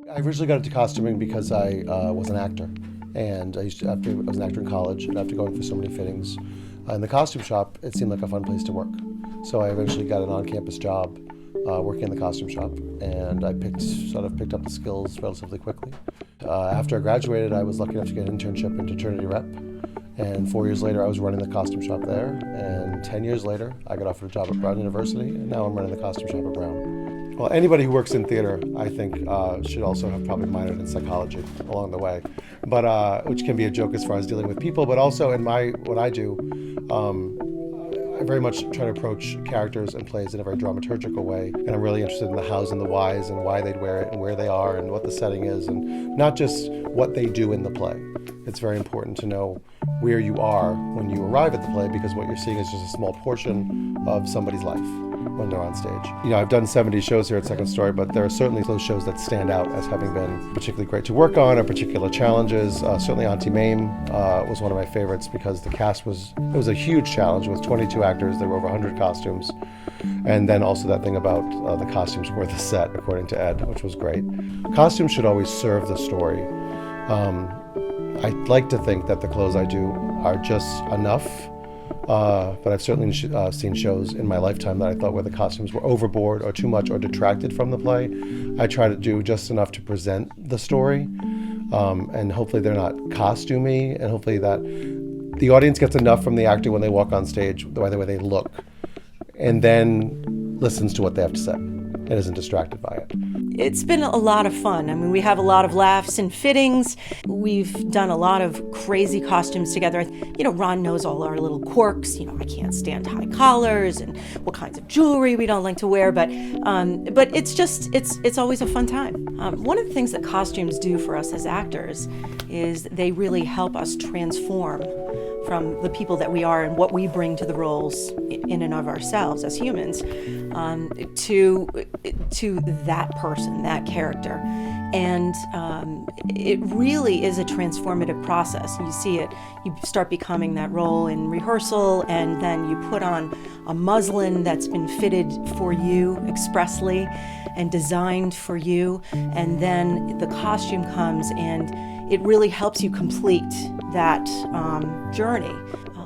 I originally got into costuming because I was an actor, and I was an actor in college, and after going for so many fittings in the costume shop, it seemed like a fun place to work. So I eventually got an on-campus job working in the costume shop, and I picked up the skills relatively quickly. After I graduated, I was lucky enough to get an internship into Trinity Rep, and 4 years later, I was running the costume shop there, and 10 years later, I got offered a job at Brown University, and now I'm running the costume shop at Brown. Well, anybody who works in theater, I think, should also have probably minored in psychology along the way, but which can be a joke as far as dealing with people, but also in what I do, I very much try to approach characters and plays in a very dramaturgical way, and I'm really interested in the hows and the whys and why they'd wear it and where they are and what the setting is, and not just what they do in the play. It's very important to know where you are when you arrive at the play, because what you're seeing is just a small portion of somebody's life when they're on stage. You know, I've done 70 shows here at Second Story, but there are certainly those shows that stand out as having been particularly great to work on, or particular challenges. Certainly Auntie Mame was one of my favorites because the cast it was a huge challenge with 22 actors. There were over 100 costumes. And then also that thing about the costumes were the set, according to Ed, which was great. Costumes should always serve the story. I like to think that the clothes I do are just enough, but I've certainly seen shows in my lifetime that I thought where the costumes were overboard or too much or detracted from the play. I try to do just enough to present the story, and hopefully they're not costumey, and hopefully that the audience gets enough from the actor when they walk on stage, the way they look, and then listens to what they have to say and isn't distracted by it. It's been a lot of fun. I mean, we have a lot of laughs and fittings. We've done a lot of crazy costumes together. You know, Ron knows all our little quirks. You know, I can't stand high collars and what kinds of jewelry we don't like to wear, but it's always a fun time. One of the things that costumes do for us as actors is they really help us transform from the people that we are and what we bring to the roles in and of ourselves as humans, to that person, that character. And it really is a transformative process. You see it, you start becoming that role in rehearsal, and then you put on a muslin that's been fitted for you expressly and designed for you, and then the costume comes and it really helps you complete that journey.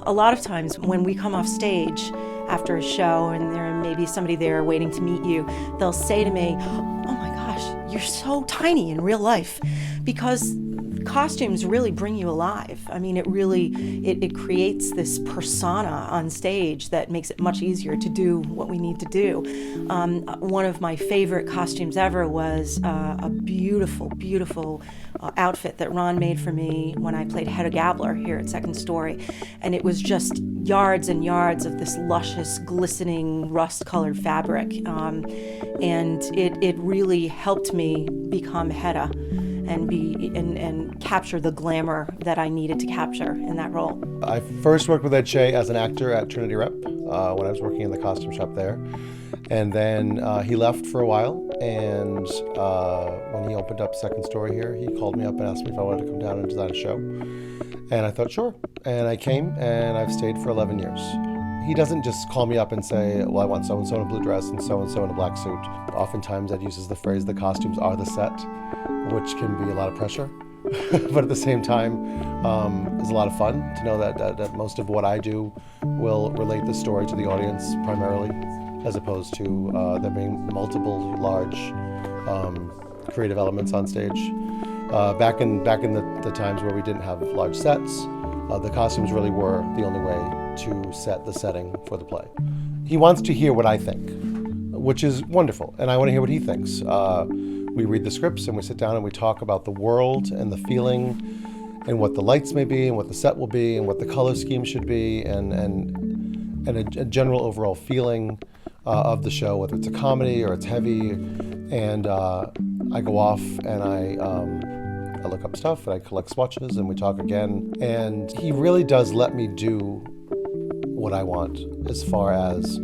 A lot of times when we come off stage after a show and there may be somebody there waiting to meet you, they'll say to me, "Oh my gosh, you're so tiny in real life," because costumes really bring you alive. I mean, it creates this persona on stage that makes it much easier to do what we need to do. One of my favorite costumes ever was a beautiful outfit that Ron made for me when I played Hedda Gabler here at Second Story. And it was just yards and yards of this luscious, glistening, rust-colored fabric. And it really helped me become Hedda and capture the glamour that I needed to capture in that role. I first worked with Ed Shea as an actor at Trinity Rep when I was working in the costume shop there. And then he left for a while, and when he opened up Second Story here, he called me up and asked me if I wanted to come down and design a show. And I thought, sure. And I came, and I've stayed for 11 years. He doesn't just call me up and say, well, I want so-and-so in a blue dress and so-and-so in a black suit. Oftentimes Ed uses the phrase, the costumes are the set, which can be a lot of pressure. But at the same time, it's a lot of fun to know that most of what I do will relate the story to the audience primarily, as opposed to there being multiple large creative elements on stage. Back in the times where we didn't have large sets, the costumes really were the only way to set the setting for the play. He wants to hear what I think, which is wonderful, and I want to hear what he thinks. We read the scripts and we sit down and we talk about the world and the feeling and what the lights may be and what the set will be and what the color scheme should be and a general overall feeling of the show, whether it's a comedy or it's heavy. And I go off and I look up stuff and I collect swatches and we talk again. And he really does let me do what I want as far as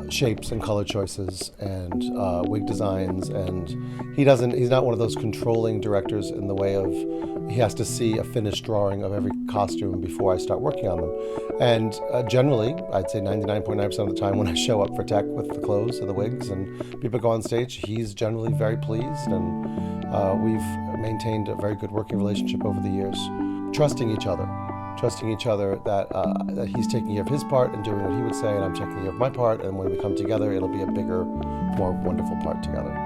shapes and color choices and wig designs, and he's not one of those controlling directors in the way of he has to see a finished drawing of every costume before I start working on them. And generally, I'd say 99.9% of the time when I show up for tech with the clothes and the wigs and people go on stage, he's generally very pleased, and we've maintained a very good working relationship over the years. Trusting each other that he's taking care of his part and doing what he would say, and I'm taking care of my part, and when we come together, it'll be a bigger, more wonderful part together.